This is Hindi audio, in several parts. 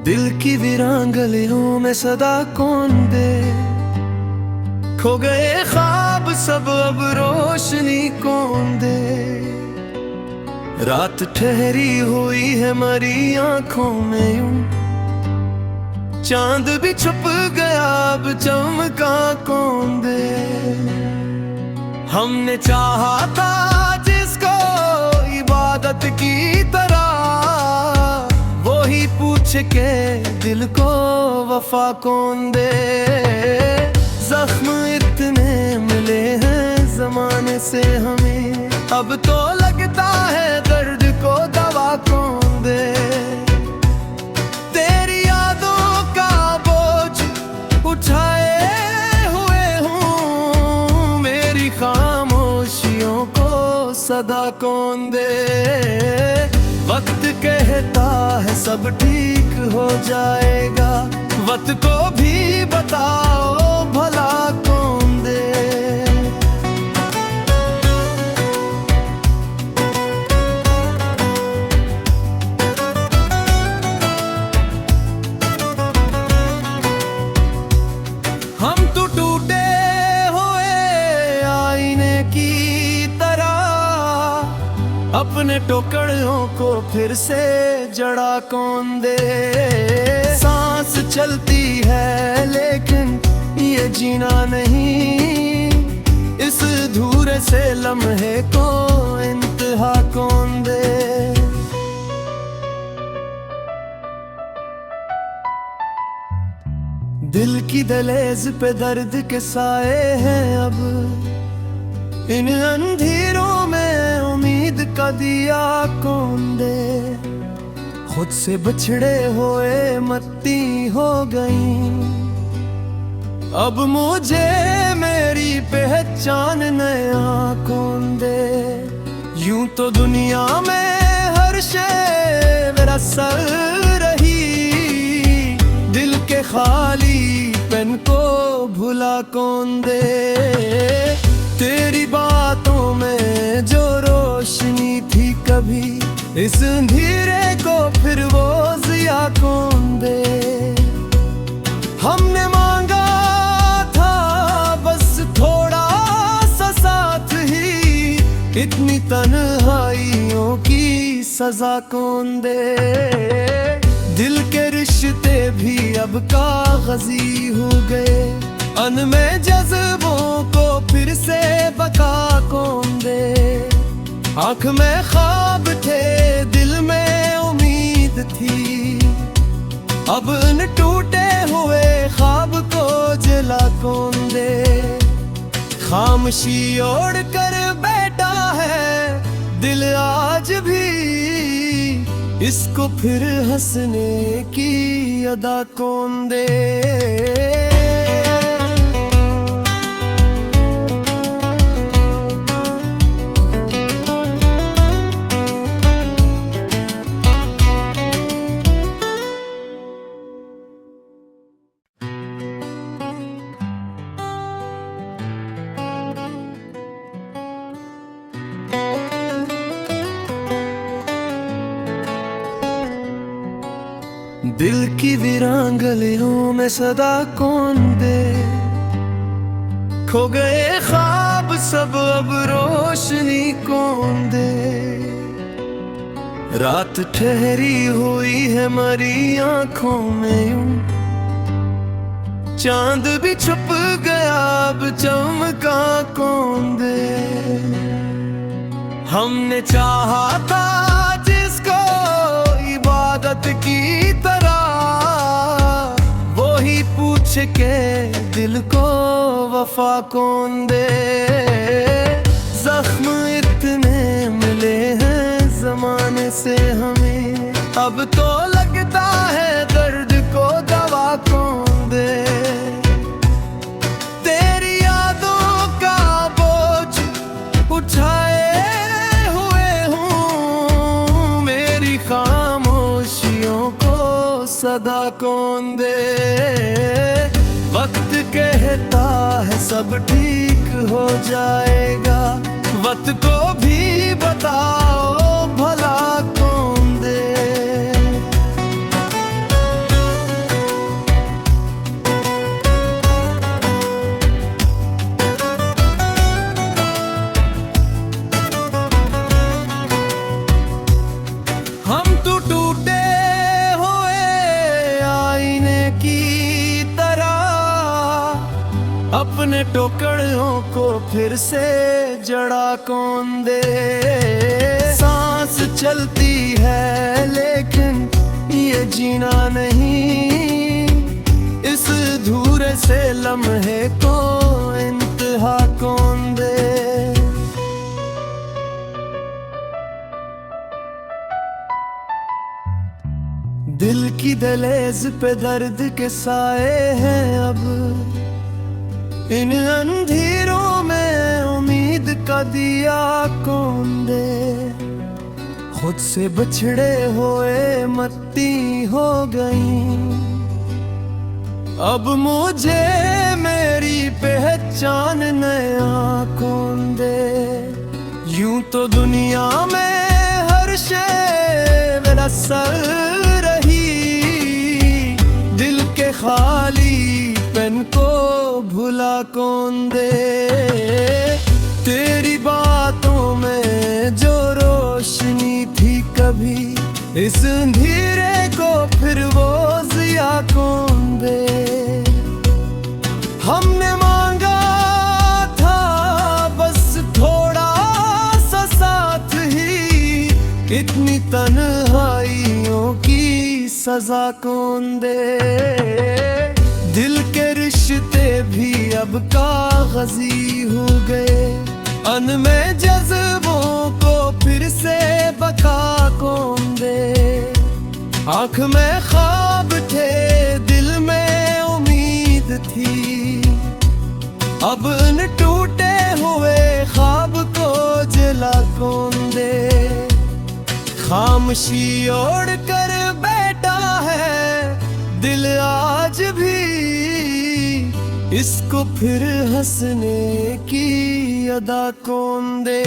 दिल की वीरान गलियों में सदा कौन दे, खो गए ख्वाब सब अब रोशनी कौन दे। रात ठहरी हुई है मरी आंखों में यूं, चांद भी छुप गया अब चमका कौन दे। हमने चाहा था जिसको इबादत की तरह, वो ही पूछ के दिल को वफा कौन दे। जख्म इतने मिले हैं जमाने से हमें, अब तो लगता है दर्द को दवा कौन दे। तेरी यादों का बोझ उठाए हुए हूँ, मेरी खामोशियों को सदा कौन दे। वक्त कहता है सब ठीक हो जाएगा, वक्त को भी बताओ भला कौन दे। हम तो टूटे हुए आईने की तरह, अपने टुकड़ों को फिर से जड़ा कौन दे। सांस चलती है लेकिन ये जीना नहीं, इस धूरे से लम्हे को इंतहा कौन दे। दिल की दहलीज पे दर्द के साए हैं अब, इन अंधेरों में उम्मीद का दिया कौन दे। खुद से बिछड़े हुए मत्ती हो गई, अब मुझे मेरी पहचान नया कौन दे। यूं तो दुनिया में हर शय मेरा सर रही, दिल के खाली पेन को भुला कौन दे। तेरी बातों में जो रोशनी थी कभी, इस अंधेरे को फिर वो जिया कौन दे। हमने मांगा था बस थोड़ा सा साथ ही, इतनी तन्हाइयों की सजा कौन दे। दिल के रिश्ते भी अब कागजी हो गए, अनमें जज्बों को फिर से बका कौन दे। आँख में ख्वाब थे दिल में उम्मीद थी, अब उन टूटे हुए ख्वाब को जला कौन दे। खामोशी ओढ़ कर बैठा है दिल आज भी, इसको फिर हंसने की अदा कौन दे। दिल की वीरान गलियों में सदा कौन दे, खो गए ख्वाब सब अब रोशनी कौन दे। रात ठहरी हुई है मरी आंखों में यूं, चांद भी छुप गया अब चमका कौन दे। हमने चाहा था जिसको इबादत की तरह, वो ही पूछ के दिल को वफा कौन दे। जख्म इतने मिले हैं जमाने से हमें, अब तो लगता है दर्द को दवा कौन दे। तेरी यादों का बोझ उठाए हुए हूँ, मेरी खामोशियों को सदा कौन दे। वक्त कहता है सब ठीक हो जाएगा, वक्त को भी बताओ भला कौन दे। अपने टुकड़ों को फिर से जड़ा कौन दे। सांस चलती है लेकिन ये जीना नहीं, इस धूरे से लम्हे को इंतहा कौन दे। दिल की दहलीज पे दर्द के साए हैं अब, इन अंधेरों में उम्मीद का दिया कौन दे। खुद से बिछड़े हुए मत्ती हो गई, अब मुझे मेरी पहचान नया कौन दे। यूं तो दुनिया में हर शय मेरा सर रही, दिल के खाली पेन को भुला कौन दे। तेरी बातों में जो रोशनी थी कभी, इस अंधेरे को फिर वो जिया कौन दे। हमने मांगा था बस थोड़ा सा साथ ही, इतनी तन्हाइयों की सजा कौन दे। दिल के रिश्ते भी अब कागजी हो गए, अनमे जज्बों को फिर से बका कौन दे। आँख में ख्वाब थे, दिल में उम्मीद थी, अब उन टूटे हुए ख्वाब को जला कौन दे। खामोशी ओढ़ कर बैठा है दिल आज भी, इसको फिर हंसने की अदा कौन दे।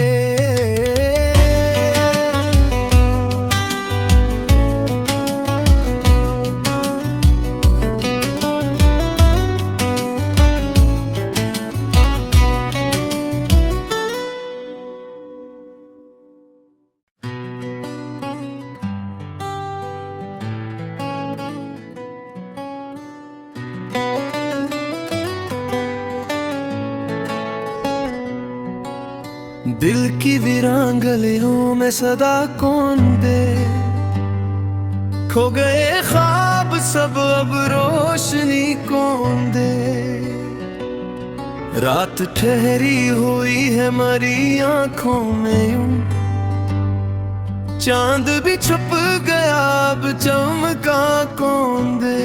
दिल की वीरान गलियों में सदा कौन दे। खो गए ख्वाब सब अब रोशनी कौन दे। रात ठहरी हुई है मरी आंखों में यूं, चांद भी छुप गया अब चमका कौन दे।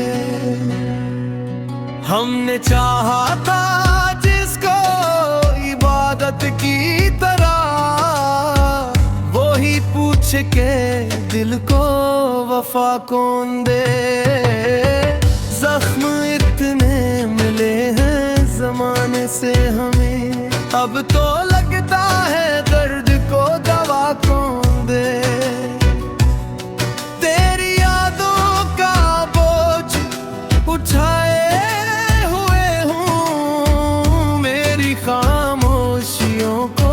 हमने चाहा था जिसको इबादत की तरह, वो ही पूछ के दिल को वफा कौन दे। जख्म इतने मिले हैं जमाने से हमें, अब तो लगता है दर्द को दवा कौन दे। तेरी यादों का बोझ उठाए हुए हूँ, मेरी खामोशियों को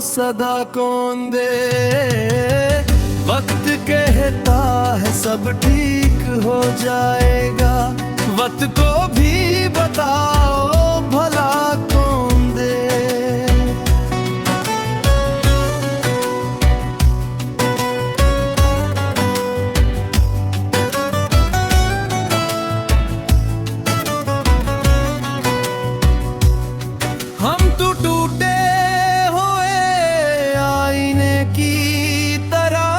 सदा कौन दे। वक्त कहता है सब ठीक हो जाएगा, वक्त को भी बताओ भला कौन दे। हम तो टूटे हुए आईने की तरह,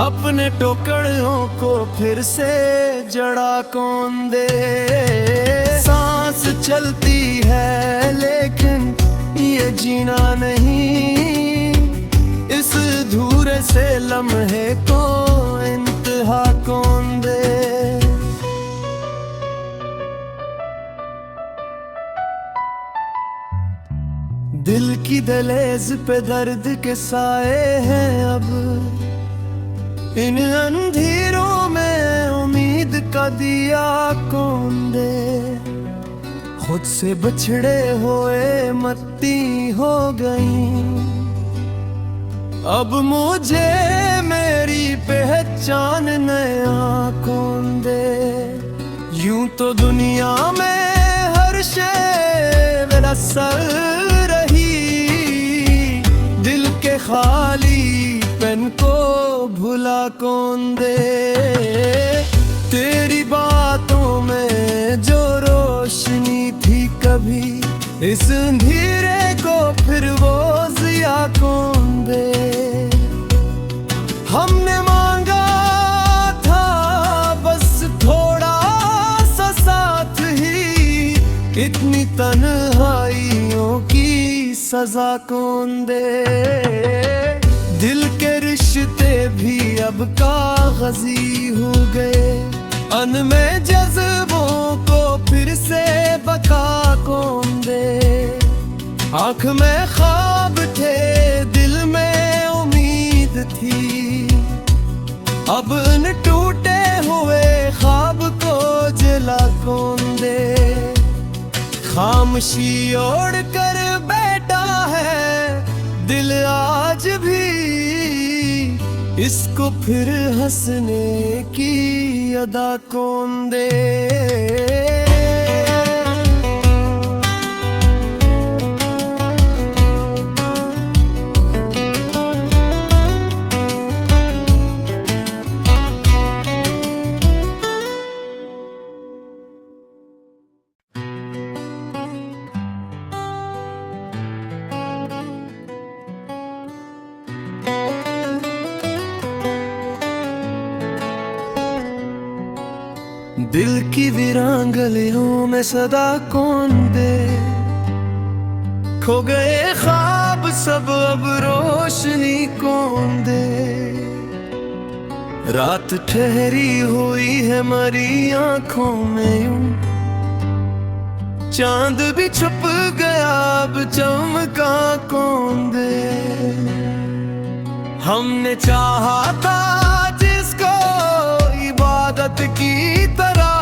अपने टुकड़ों को फिर से जड़ा कौन दे। सांस चलती है लेकिन ये जीना नहीं, इस धूरे से लम्हे को इंतहा कौन दे। दिल की दहलीज पे दर्द के साए हैं अब, इन अंधेरों में उम्मीद का दिया कौन दे। खुद से बिछड़े हुए मत्ती हो गई, अब मुझे मेरी पहचान नया कौन दे। यूं तो दुनिया में हर शय असर रही, दिल के खाली पेन को भुला कौन दे। तेरी बातों में जो रोशनी थी कभी, इस अंधेरे को फिर वो जिया कौन दे। हमने मांगा था बस थोड़ा सा साथ ही, इतनी तन्हाइयों की सजा कौन दे। दिल के रिश्ते भी अब कागजी हो गए, अनमें जज्बों को फिर से बका कौन दे। आँख में ख्वाब थे, दिल में उम्मीद थी, अब उन टूटे हुए ख्वाब को जला कौन दे। खामोशी ओढ़ कर बैठा है दिल आज भी, इसको फिर हंसने की अदा कौन दे। दिल की वीरान गलियों में सदा कौन दे। खो गए ख्वाब सब अब रोशनी कौन दे। रात ठहरी हुई है मरी आंखों में यूं, चांद भी छुप गया अब चमका कौन दे। हमने चाहा था जिसको इबादत की तरह,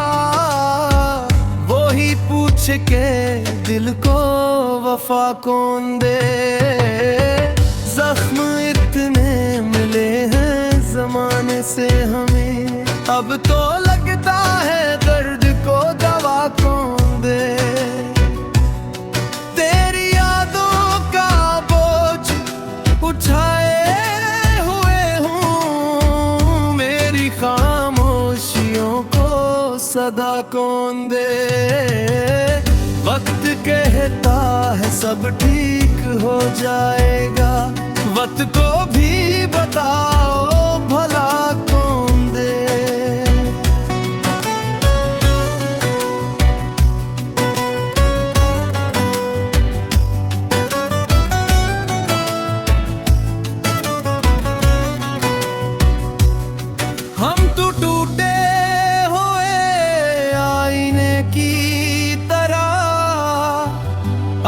वो ही पूछ के दिल को वफा कौन दे। जख्म इतने मिले हैं जमाने से हमें, अब तो लगता है दर्द को दवा कौन दे। तेरी यादों का बोझ उठाए हुए हूँ, मेरी खामोशियों को सदा कौन दे। वक्त कहता है सब ठीक हो जाएगा, वक्त को भी बताओ भला कौन दे। हम तो टूटे हुए आईने की तरह,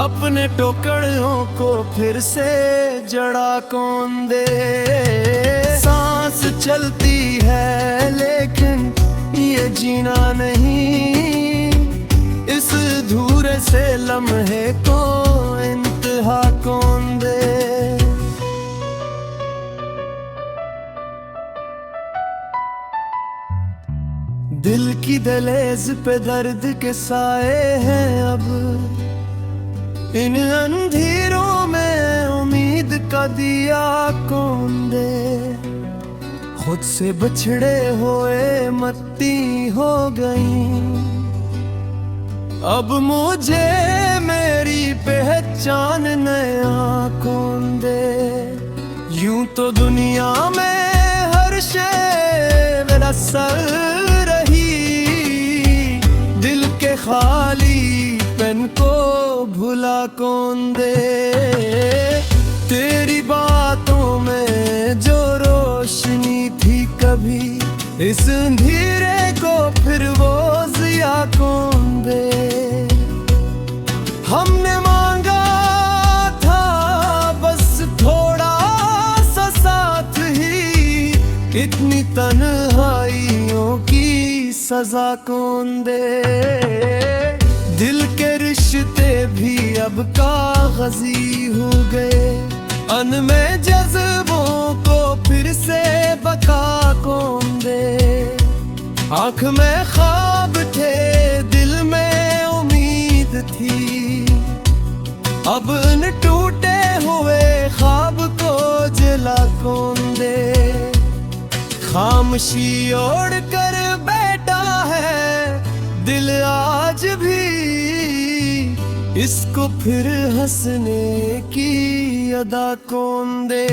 अपने टुकड़ों को फिर से जड़ा कौन दे। सांस चलती है लेकिन ये जीना नहीं, इस धूरे से लम्हे को इंतहा कौन दे। दिल की दहलीज पे दर्द के साए हैं अब, इन अंधेरों में उम्मीद का दिया कौन दे। खुद से बिछड़े हुए मत्ती हो गई, अब मुझे मेरी पहचान नया कौन दे। यूं तो दुनिया में हर शय मेरा सर रही, दिल के खाली पेन को भुला कौन दे। तेरी बातों में जो रोशनी थी कभी, इस अंधेरे को फिर वो जिया कौन दे। हमने मांगा था बस थोड़ा सा साथ ही, इतनी तन्हाइयों की सजा कौन दे। दिल के रिश्ते भी अब कागजी हो गए, अनमें जज्बों को फिर से बका कौन दे। आँख में ख्वाब थे, दिल में उम्मीद थी, अब इन टूटे हुए ख्वाब को जला कौन दे। खामोशी ओढ़ कर बैठा है दिल आज भी, इसको फिर हंसने की अदा कौन दे।